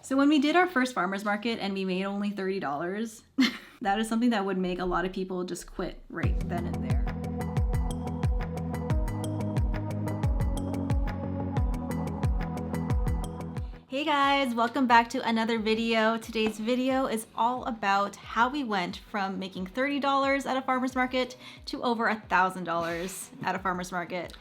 So when we did our first farmer's market and we made only $30, that is something that would make a lot of people just quit right then and there. Hey guys, welcome back to another video. Today's video is all about how we went from making $30 at a farmer's market to over $1,000 at a farmer's market.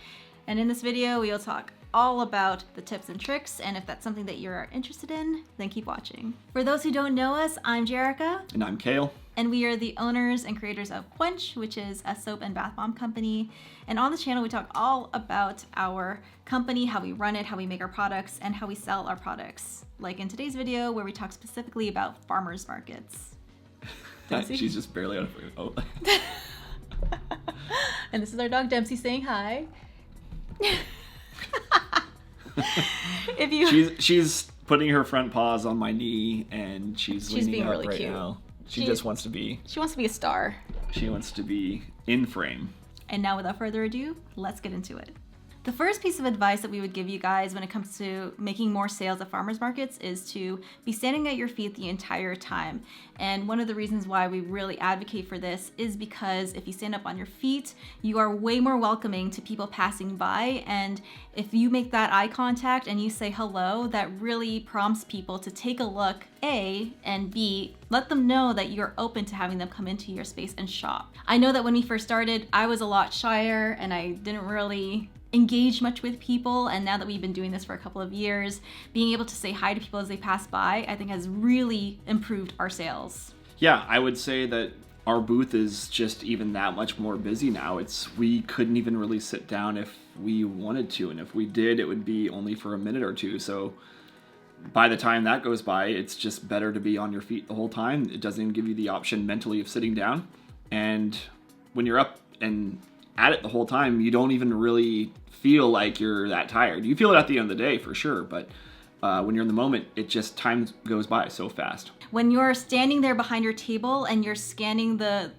And in this video, we will talk all about the tips and tricks, and if that's something that you're interested in, then keep watching. For those who don't know us, I'm Jerica. And I'm Kale. And we are the owners and creators of Quench, which is a soap and bath bomb company. And on this channel, we talk all about our company, how we run it, how we make our products, and how we sell our products. Like in today's video, where we talk specifically about farmers markets. She's just barely out of food. Oh. And this is our dog Dempsey saying hi. She's putting her front paws on my knee, and she's leaning being up really right cute. now. She just wants to be. She wants to be a star. She wants to be in frame. And now, without further ado, let's get into it. The first piece of advice that we would give you guys when it comes to making more sales at farmers markets is to be standing at your feet the entire time. And one of the reasons why we really advocate for this is because if you stand up on your feet, you are way more welcoming to people passing by. And if you make that eye contact and you say hello, that really prompts people to take a look, A, and B, let them know that you're open to having them come into your space and shop. I know that when we first started, I was a lot shyer and I didn't really engage much with people, and now that we've been doing this for a couple of years, being able to say hi to people as they pass by, I think has really improved our sales. Yeah, I would say that our booth is just even that much more busy now. We couldn't even really sit down if we wanted to, and if we did, it would be only for a minute or two. So by the time that goes by, it's just better to be on your feet the whole time. It doesn't even give you the option mentally of sitting down. And when you're up and at it the whole time, you don't even really feel like you're that tired. You feel it at the end of the day for sure, but when you're in the moment, time goes by so fast. When you're standing there behind your table and you're scanning the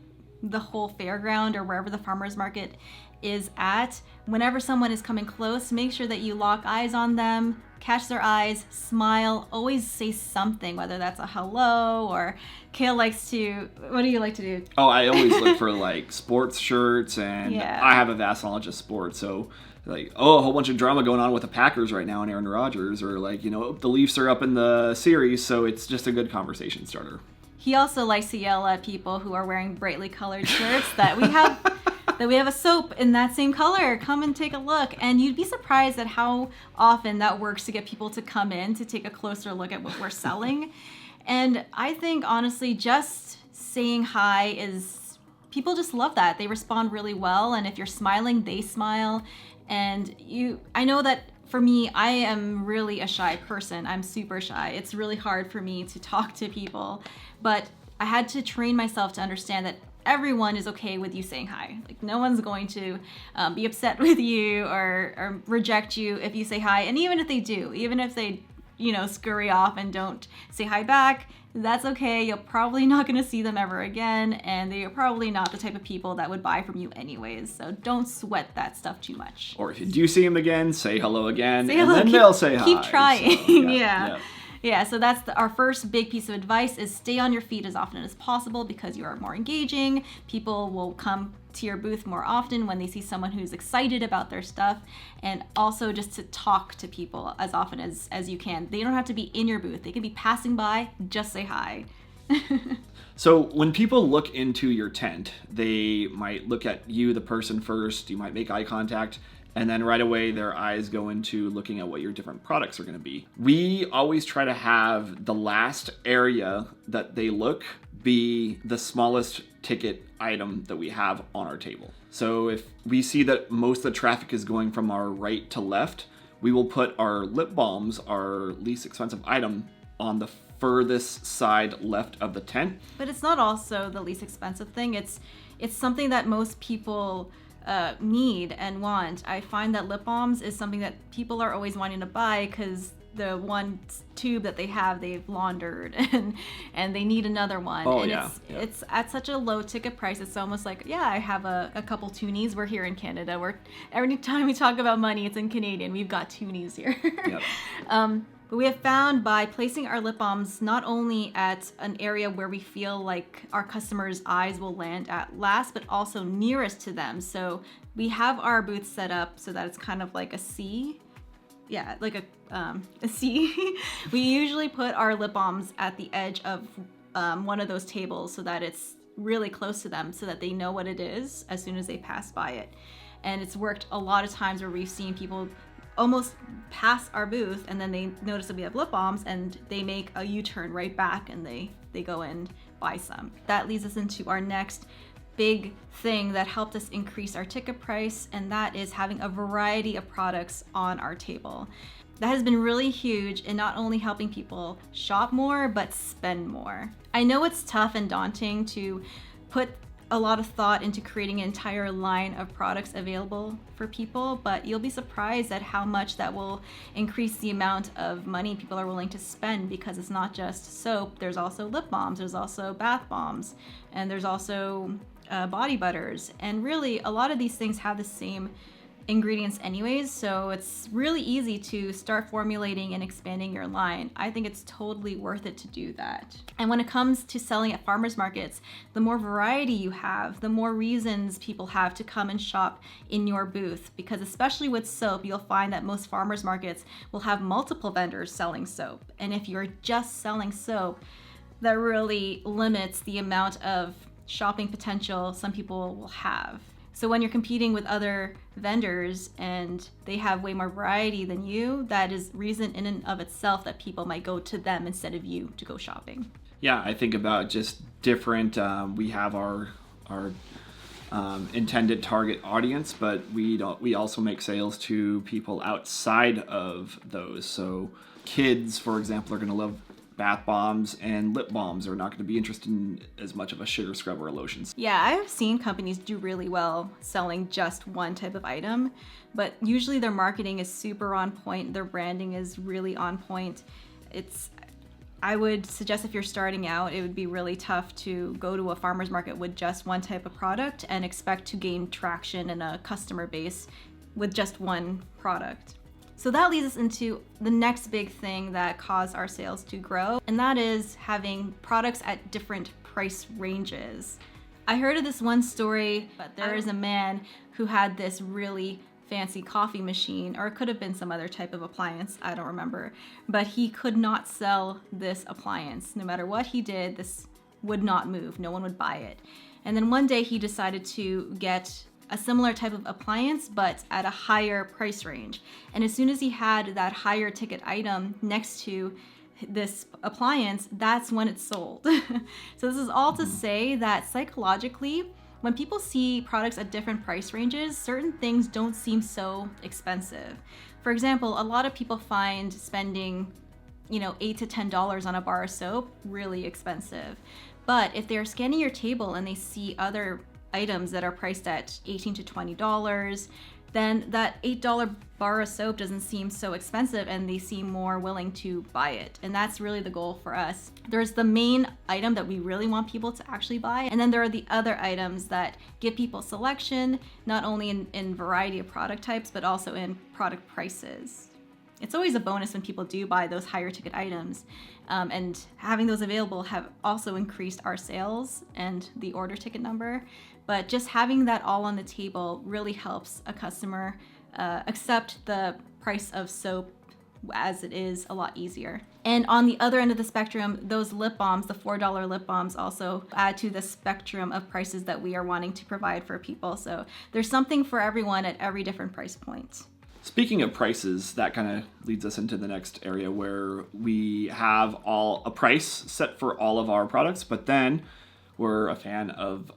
whole fairground or wherever the farmer's market is at, whenever someone is coming close, make sure that you lock eyes on them, catch their eyes, smile, always say something, whether that's a hello or Kale likes to, what do you like to do? Oh, I always look for like sports shirts, and Yeah. I have a vast knowledge of sports, so like, a whole bunch of drama going on with the Packers right now and Aaron Rodgers, or like, the Leafs are up in the series, so it's just a good conversation starter. He also likes to yell at people who are wearing brightly colored shirts that we have that we have a soap in that same color. Come and take a look. And you'd be surprised at how often that works to get people to come in to take a closer look at what we're selling. And I think honestly, just saying hi is, people just love that. They respond really well. And if you're smiling, they smile. And I know that for me, I am really a shy person. I'm super shy. It's really hard for me to talk to people, but I had to train myself to understand that everyone is okay with you saying hi. Like, no one's going to be upset with you or reject you if you say hi. And even if they do, even if they, scurry off and don't say hi back, that's okay. You're probably not going to see them ever again, and they are probably not the type of people that would buy from you anyways. So don't sweat that stuff too much. Or if you do see them again, say hello again, Say hello. Then they'll say hi. Keep trying. So, yeah. Yeah, so that's our first big piece of advice is stay on your feet as often as possible because you are more engaging. People will come to your booth more often when they see someone who's excited about their stuff, and also just to talk to people as often as you can. They don't have to be in your booth. They can be passing by, just say hi. So when people look into your tent, they might look at you, the person, first. You might make eye contact, and then right away their eyes go into looking at what your different products are going to be. We always try to have the last area that they look be the smallest ticket item that we have on our table. So if we see that most of the traffic is going from our right to left, we will put our lip balms, our least expensive item, on the furthest side left of the tent. But it's not also the least expensive thing. It's something that most people need and want. I find that lip balms is something that people are always wanting to buy because the one tube that they have, they've laundered and they need another one. Oh, and yeah. It's at such a low ticket price. It's almost like, yeah, I have a couple toonies. We're here in Canada. Every time we talk about money, it's in Canadian. We've got toonies here. Yep. But we have found by placing our lip balms not only at an area where we feel like our customers' eyes will land at last, but also nearest to them. So we have our booth set up so that it's kind of like a C. Yeah, like a C. We usually put our lip balms at the edge of one of those tables so that it's really close to them so that they know what it is as soon as they pass by it. And it's worked a lot of times where we've seen people almost pass our booth and then they notice that we have lip balms and they make a U-turn right back and they go and buy some. That leads us into our next big thing that helped us increase our ticket price, and that is having a variety of products on our table. That has been really huge in not only helping people shop more, but spend more. I know it's tough and daunting to put a lot of thought into creating an entire line of products available for people, but you'll be surprised at how much that will increase the amount of money people are willing to spend, because it's not just soap, there's also lip balms, there's also bath bombs, and there's also body butters. And really, a lot of these things have the same ingredients anyways, so it's really easy to start formulating and expanding your line. I think it's totally worth it to do that. And when it comes to selling at farmers markets, the more variety you have, the more reasons people have to come and shop in your booth, because especially with soap, you'll find that most farmers markets will have multiple vendors selling soap. And if you're just selling soap, that really limits the amount of shopping potential some people will have. So when you're competing with other vendors and they have way more variety than you, that is reason in and of itself that people might go to them instead of you to go shopping. Yeah, I think about just different, we have our intended target audience, but we also make sales to people outside of those. So kids, for example, are going to love bath bombs, and lip balms are not going to be interested in as much of a sugar scrub or a lotion. Yeah, I have seen companies do really well selling just one type of item, but usually their marketing is super on point, their branding is really on point. I would suggest if you're starting out, it would be really tough to go to a farmer's market with just one type of product and expect to gain traction in a customer base with just one product. So that leads us into the next big thing that caused our sales to grow, and that is having products at different price ranges. I heard of this one story, but there is a man who had this really fancy coffee machine, or it could have been some other type of appliance, I don't remember, but he could not sell this appliance. No matter what he did, this would not move. No one would buy it. And then one day he decided to get a similar type of appliance, but at a higher price range. And as soon as he had that higher ticket item next to this appliance, that's when it sold. So this is all to say that psychologically, when people see products at different price ranges, certain things don't seem so expensive. For example, a lot of people find spending, $8 to $10 on a bar of soap really expensive. But if they're scanning your table and they see other items that are priced at $18 to $20, then that $8 bar of soap doesn't seem so expensive and they seem more willing to buy it. And that's really the goal for us. There's the main item that we really want people to actually buy, and then there are the other items that give people selection, not only in variety of product types, but also in product prices. It's always a bonus when people do buy those higher ticket items, and having those available have also increased our sales and the order ticket number. But just having that all on the table really helps a customer accept the price of soap as it is a lot easier. And on the other end of the spectrum, those lip balms, the $4 lip balms, also add to the spectrum of prices that we are wanting to provide for people. So there's something for everyone at every different price point. Speaking of prices, that kind of leads us into the next area where we have a price set for all of our products, but then we're a fan of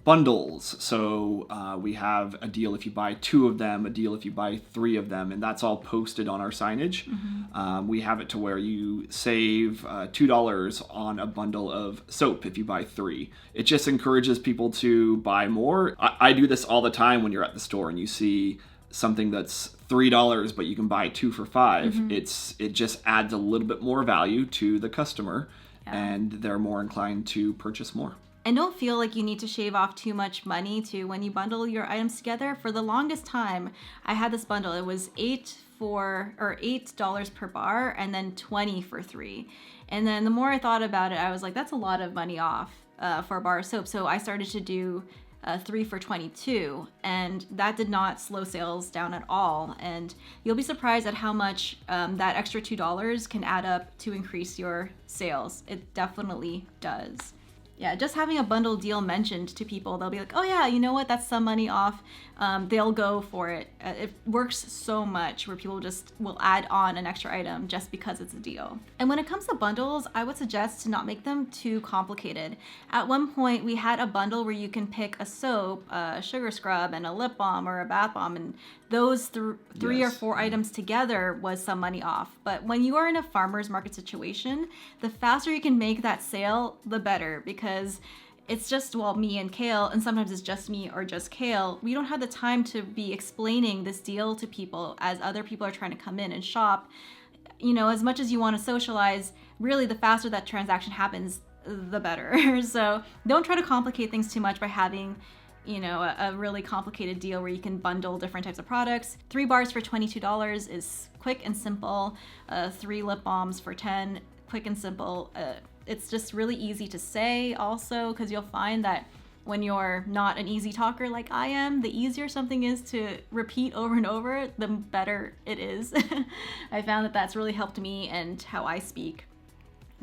bundles. So we have a deal if you buy 2 of them, a deal if you buy 3 of them, and that's all posted on our signage. Mm-hmm. We have it to where you save $2 on a bundle of soap if you buy 3. It just encourages people to buy more. I do this all the time when you're at the store and you see something that's $3 but you can buy 2 for $5. Mm-hmm. It just adds a little bit more value to the customer. Yeah. And they're more inclined to purchase more. And don't feel like you need to shave off too much money when you bundle your items together. For the longest time, I had this bundle. It was 8 $8 per bar and then 20 for 3. And then the more I thought about it, I was like, that's a lot of money off for a bar of soap. So I started to do 3 for 22, and that did not slow sales down at all. And you'll be surprised at how much that extra $2 can add up to increase your sales. It definitely does. Yeah, just having a bundle deal mentioned to people, they'll be like, oh yeah, you know what, that's some money off. They'll go for it. It works so much where people just will add on an extra item just because it's a deal. And when it comes to bundles, I would suggest to not make them too complicated. At one point, we had a bundle where you can pick a soap, a sugar scrub, and a lip balm or a bath bomb, and those three or four items together was some money off. But when you are in a farmer's market situation, the faster you can make that sale, the better, because it's just, well, me and Kale, and sometimes it's just me or just Kale. We don't have the time to be explaining this deal to people as other people are trying to come in and shop. You know, as much as you want to socialize, really the faster that transaction happens, the better. So don't try to complicate things too much by having, you know, a really complicated deal where you can bundle different types of products. 3 bars for $22 is quick and simple. 3 lip balms for $10, quick and simple. It's just really easy to say also, because you'll find that when you're not an easy talker like I am, the easier something is to repeat over and over, the better it is. I found that that's really helped me and how I speak,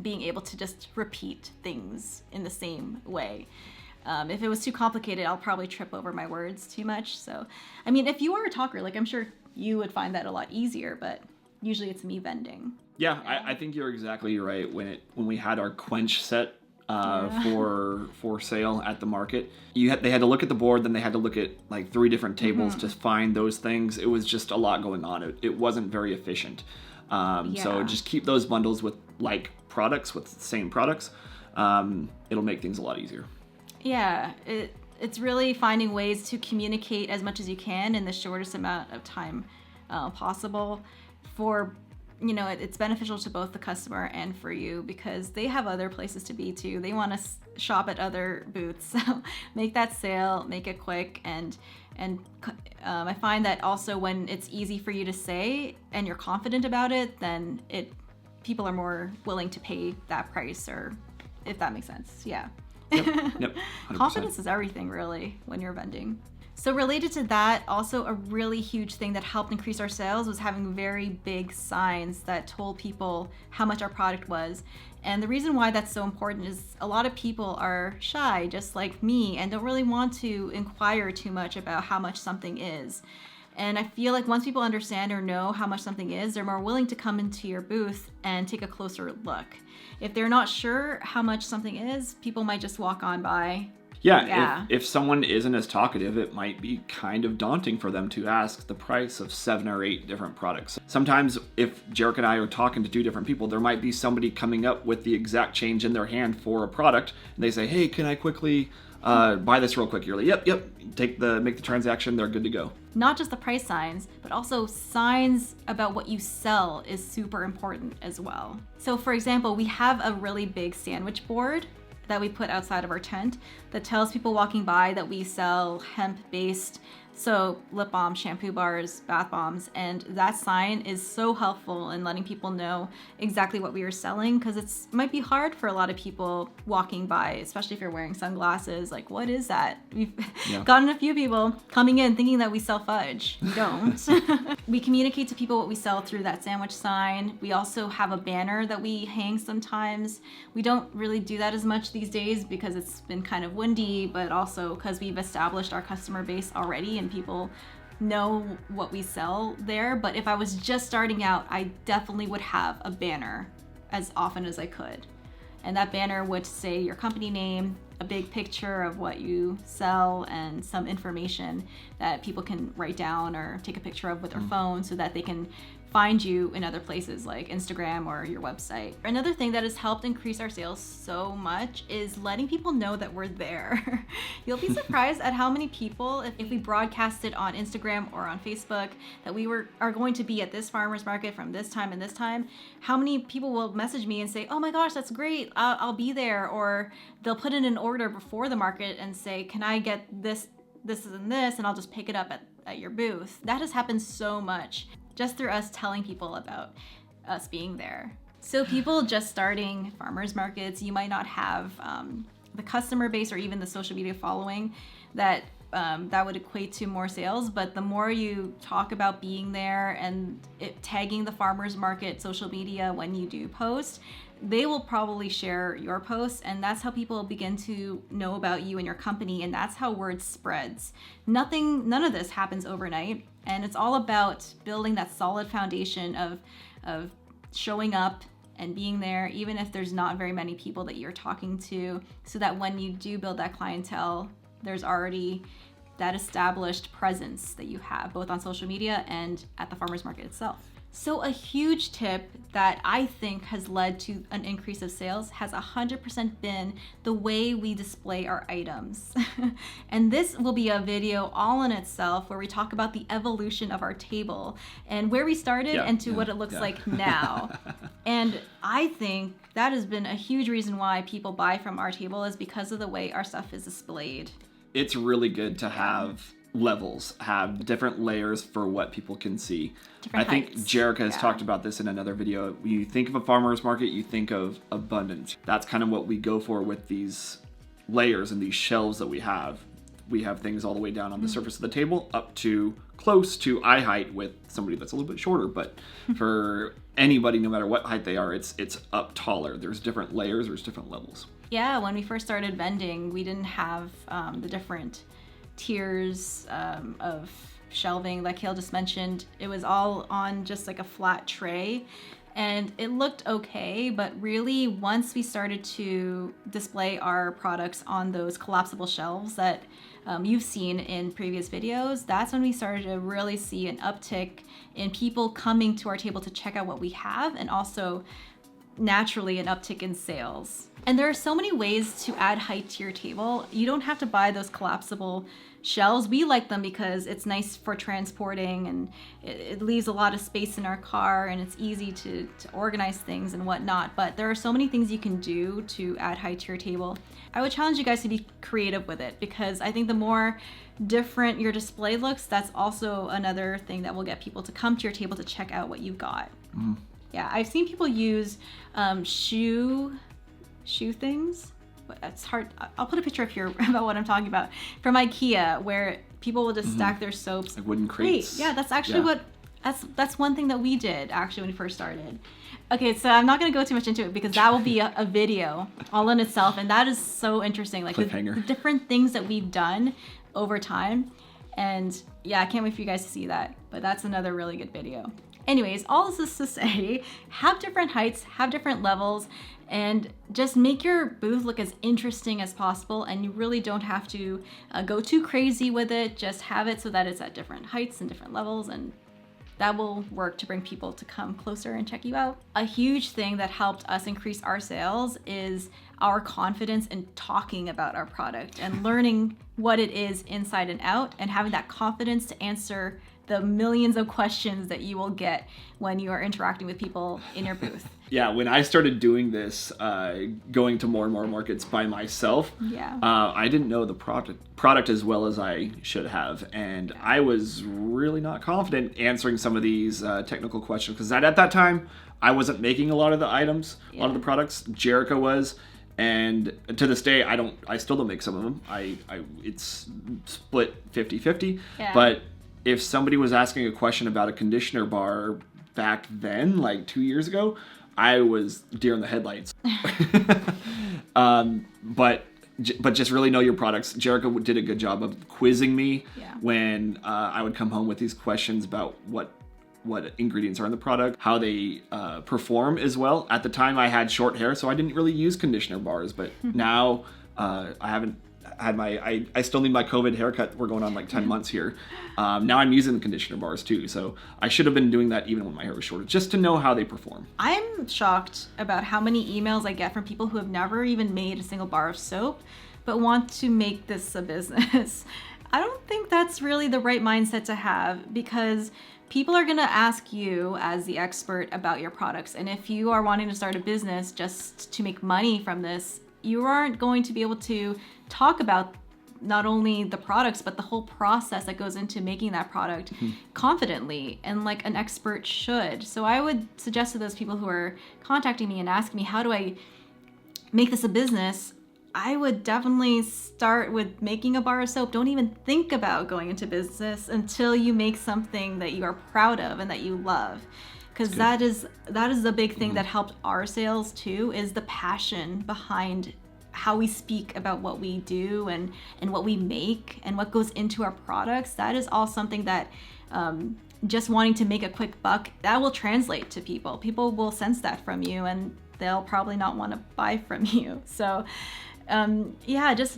being able to just repeat things in the same way. If it was too complicated, I'll probably trip over my words too much. So, I mean, if you are a talker, like I'm sure you would find that a lot easier, but usually it's me vending. Yeah, I think you're exactly right. When we had our Quench set for sale at the market, they had to look at the board, then they had to look at like 3 different tables to find those things. It was just a lot going on. It wasn't very efficient. So just keep those bundles with like products, with the same products. It'll make things a lot easier. Yeah, it's really finding ways to communicate as much as you can in the shortest amount of time possible. For, you know, it's beneficial to both the customer and for you, because they have other places to be too. They want to shop at other booths. So make that sale, make it quick, and I find that also when it's easy for you to say and you're confident about it, then people are more willing to pay that price, or if that makes sense. Yeah. Yep. Confidence is everything, really, when you're vending. So related to that, also a really huge thing that helped increase our sales was having very big signs that told people how much our product was. And the reason why that's so important is a lot of people are shy, just like me, and don't really want to inquire too much about how much something is. And I feel like once people understand or know how much something is, they're more willing to come into your booth and take a closer look. If they're not sure how much something is, people might just walk on by. Yeah. If someone isn't as talkative, it might be kind of daunting for them to ask the price of 7 or 8 different products. Sometimes if Jarek and I are talking to 2 different people, there might be somebody coming up with the exact change in their hand for a product, and they say, hey, can I quickly buy this real quick? You're like, yep, make the transaction, they're good to go. Not just the price signs, but also signs about what you sell is super important as well. So for example, we have a really big sandwich board that we put outside of our tent that tells people walking by that we sell hemp-based soap, lip balm, shampoo bars, bath bombs, and that sign is so helpful in letting people know exactly what we are selling, because it might be hard for a lot of people walking by, especially if you're wearing sunglasses. Like, what is that? We've gotten a few people coming in thinking that we sell fudge. We don't. We communicate to people what we sell through that sandwich sign. We also have a banner that we hang sometimes. We don't really do that as much these days because it's been kind of windy, but also because we've established our customer base already and people know what we sell there. But if I was just starting out, I definitely would have a banner as often as I could. And that banner would say your company name, a big picture of what you sell, and some information that people can write down or take a picture of with their phone so that they can find you in other places like Instagram or your website. Another thing that has helped increase our sales so much is letting people know that we're there. You'll be surprised at how many people, if we broadcasted on Instagram or on Facebook that we are going to be at this farmer's market from this time and this time, how many people will message me and say, oh my gosh, that's great, I'll be there. Or they'll put in an order before the market and say, can I get this, and this, and I'll just pick it up at your booth. That has happened so much. just through us telling people about us being there. So people just starting farmers markets, you might not have the customer base or even the social media following that would equate to more sales. But the more you talk about being there and tagging the farmers market social media when you do post, they will probably share your posts, and that's how people begin to know about you and your company, and that's how word spreads. None of this happens overnight, and it's all about building that solid foundation of showing up and being there, even if there's not very many people that you're talking to, so that when you do build that clientele, there's already that established presence that you have both on social media and at the farmers market itself. So a huge tip that I think has led to an increase of sales has 100% been the way we display our items. And this will be a video all in itself where we talk about the evolution of our table and where we started and to what it looks like now. And I think that has been a huge reason why people buy from our table is because of the way our stuff is displayed. It's really good to have levels, have different layers for what people can see. Different I think heights. Jerica has talked about this in another video. When you think of a farmer's market, you think of abundance. That's kind of what we go for with these layers and these shelves that we have. We have things all the way down on the surface of the table up to close to eye height with somebody that's a little bit shorter. But for anybody, no matter what height they are, it's up taller. There's different layers, there's different levels. Yeah, when we first started vending, we didn't have the different tiers of shelving like Hale just mentioned. It was all on just like a flat tray, and it looked okay, but really once we started to display our products on those collapsible shelves that you've seen in previous videos, that's when we started to really see an uptick in people coming to our table to check out what we have, and also naturally an uptick in sales. And there are so many ways to add height to your table. You don't have to buy those collapsible shelves. We like them because it's nice for transporting, and it leaves a lot of space in our car, and it's easy to organize things and whatnot. But there are so many things you can do to add height to your table. I would challenge you guys to be creative with it, because I think the more different your display looks, that's also another thing that will get people to come to your table to check out what you've got. Yeah, I've seen people use shoe things. It's hard. I'll put a picture up here about what I'm talking about from IKEA, where people will just stack their soaps. Like wooden crates. Yeah, that's actually that's one thing that we did actually when we first started. Okay, so I'm not going to go too much into it because that will be a video all in itself, and that is so interesting. Like the different things that we've done over time, and yeah, I can't wait for you guys to see that. But that's another really good video. Anyways, all this is to say, have different heights, have different levels, and just make your booth look as interesting as possible. And you really don't have to go too crazy with it. Just have it so that it's at different heights and different levels, and that will work to bring people to come closer and check you out. A huge thing that helped us increase our sales is our confidence in talking about our product and learning what it is inside and out, and having that confidence to answer the millions of questions that you will get when you are interacting with people in your booth. Yeah, when I started doing this, going to more and more markets by myself, I didn't know the product as well as I should have. And I was really not confident answering some of these technical questions, because at that time, I wasn't making a lot of the items, a lot of the products. Jerica was. And to this day, I still don't make some of them. It's split 50-50. Yeah. But if somebody was asking a question about a conditioner bar back then, like 2 years ago, I was deer in the headlights. But just really know your products. Jerica did a good job of quizzing me when I would come home with these questions about what ingredients are in the product, how they perform as well. At the time, I had short hair, so I didn't really use conditioner bars. But now I haven't had I still need my COVID haircut. We're going on like 10 months here. Now I'm using the conditioner bars too. So I should have been doing that even when my hair was shorter, just to know how they perform. I'm shocked about how many emails I get from people who have never even made a single bar of soap, but want to make this a business. I don't think that's really the right mindset to have, because people are going to ask you as the expert about your products. And if you are wanting to start a business just to make money from this, you aren't going to be able to talk about not only the products, but the whole process that goes into making that product confidently and like an expert should. So I would suggest to those people who are contacting me and asking me, how do I make this a business? I would definitely start with making a bar of soap. Don't even think about going into business until you make something that you are proud of and that you love. Because that is the big thing that helped our sales too, is the passion behind how we speak about what we do and what we make and what goes into our products. That is all something that just wanting to make a quick buck, that will translate to people. People will sense that from you and they'll probably not want to buy from you. So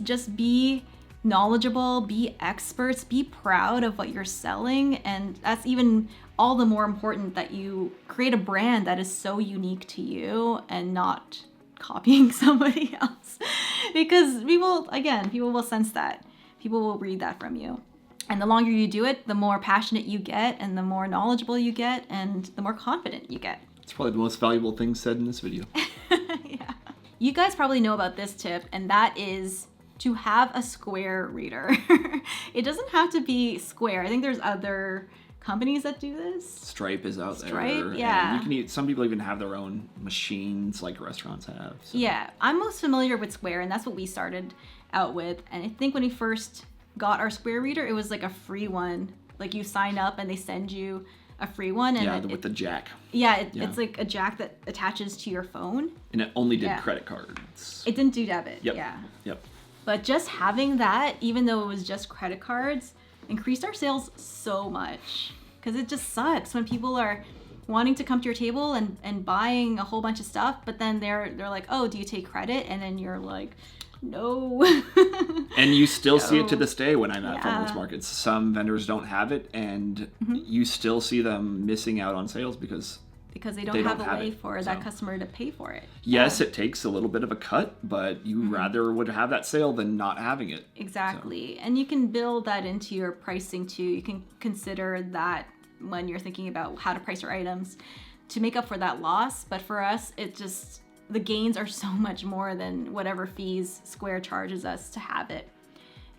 just be knowledgeable, be experts, be proud of what you're selling. And that's even all the more important that you create a brand that is so unique to you and not copying somebody else. Because people will sense that. People will read that from you. And the longer you do it, the more passionate you get and the more knowledgeable you get and the more confident you get. It's probably the most valuable thing said in this video. Yeah. You guys probably know about this tip, and that is to have a square reader. It doesn't have to be square. I think there's other companies that do this. Stripe is out there. Stripe, yeah. And some people even have their own machines like restaurants have. So. Yeah, I'm most familiar with Square, and that's what we started out with. And I think when we first got our Square reader, it was like a free one. Like you sign up and they send you a free one. And with the jack. Yeah, it's like a jack that attaches to your phone. And it only did credit cards. It didn't do debit. Yep. Yeah. Yep. But just having that, even though it was just credit cards, increased our sales so much. Because it just sucks when people are wanting to come to your table and buying a whole bunch of stuff, but then they're like, oh, do you take credit? And then you're like, no. And you still see it to this day when I'm at farmers markets. Some vendors don't have it, and you still see them missing out on sales because they don't have a way for that customer to pay for it. Yes, it takes a little bit of a cut, but you rather would have that sale than not having it. Exactly. So. And you can build that into your pricing too. You can consider that when you're thinking about how to price your items to make up for that loss. But for us, the gains are so much more than whatever fees Square charges us to have it.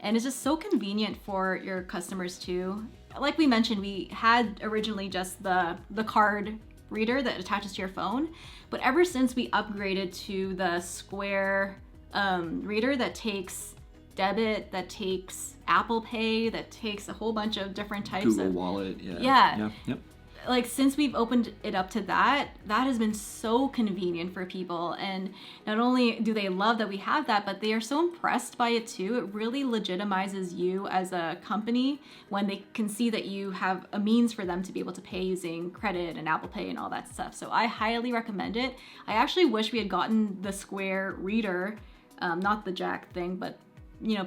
And it's just so convenient for your customers too. Like we mentioned, we had originally just the card reader that attaches to your phone, but ever since we upgraded to the Square reader that takes debit, that takes Apple Pay, that takes a whole bunch of different types Google of Wallet, yeah. Yep. Like since we've opened it up to that has been so convenient for people. And not only do they love that we have that, but they are so impressed by it too. It really legitimizes you as a company when they can see that you have a means for them to be able to pay using credit and Apple Pay and all that stuff. So I highly recommend it. I actually wish we had gotten the Square reader, not the jack thing, but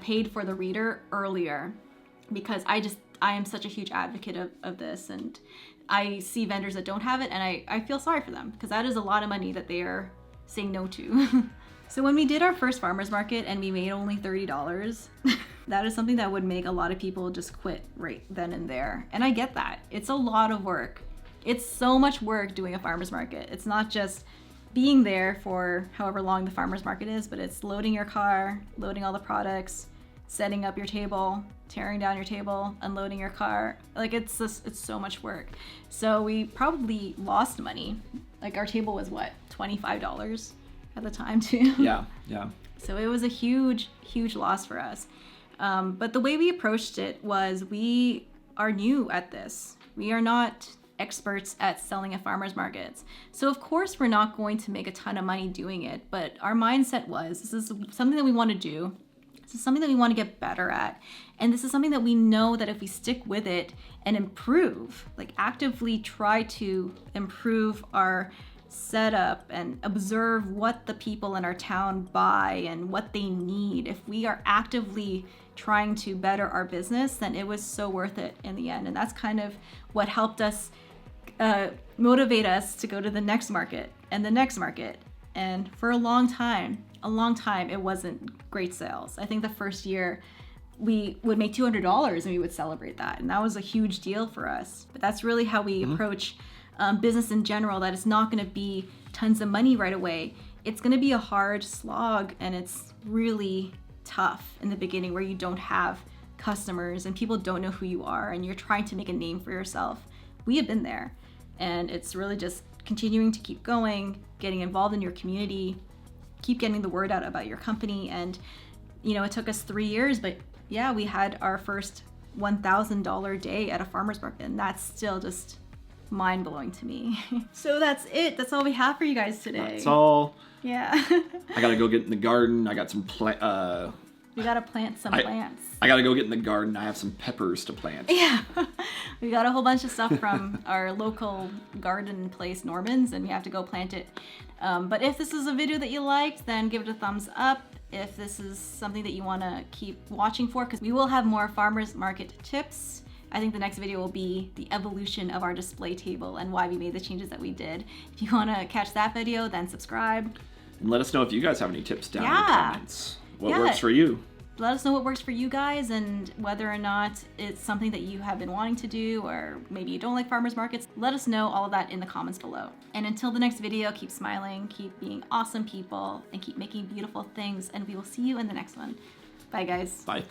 paid for the reader earlier, because I am such a huge advocate of this, and I see vendors that don't have it, and I feel sorry for them, because that is a lot of money that they are saying no to. So when we did our first farmers market and we made only $30, that is something that would make a lot of people just quit right then and there. And I get that. It's a lot of work. It's so much work doing a farmers market. It's not just being there for however long the farmers market is, but it's loading your car, loading all the products, setting up your table, tearing down your table, unloading your car. Like it's so much work. So we probably lost money. Like our table was what, $25 at the time too. Yeah. So it was a huge loss for us. But the way we approached it was, we are new at this. We are not experts at selling at farmers markets. So of course we're not going to make a ton of money doing it, but our mindset was, this is something that we want to do. This is something that we want to get better at. And this is something that we know that if we stick with it and improve, like actively try to improve our setup and observe what the people in our town buy and what they need, if we are actively trying to better our business, then it was so worth it in the end. And that's kind of what helped us motivate us to go to the next market and the next market. And for a long time, it wasn't great sales. I think the first year we would make $200 and we would celebrate that. And that was a huge deal for us. But that's really how we approach business in general, that it's not going to be tons of money right away. It's going to be a hard slog, and it's really tough in the beginning where you don't have customers and people don't know who you are and you're trying to make a name for yourself. We have been there, and it's really just continuing to keep going, getting involved in your community, keep getting the word out about your company. And you know, it took us 3 years, but yeah, we had our first $1,000 day at a farmer's market, and that's still just mind-blowing to me. So that's it. That's all we have for you guys today. That's all. Yeah. I gotta go get in the garden. I got some We gotta plant some plants. I gotta go get in the garden. I have some peppers to plant. Yeah. We got a whole bunch of stuff from our local garden place, Norman's, and we have to go plant it. But if this is a video that you liked, then give it a thumbs up. If this is something that you want to keep watching for, because we will have more farmers market tips. I think the next video will be the evolution of our display table and why we made the changes that we did. If you want to catch that video, then subscribe. And let us know if you guys have any tips down in the comments. What works for you? Let us know what works for you guys and whether or not it's something that you have been wanting to do, or maybe you don't like farmers markets. Let us know all of that in the comments below. And until the next video, keep smiling, keep being awesome people, and keep making beautiful things. And we will see you in the next one. Bye, guys. Bye.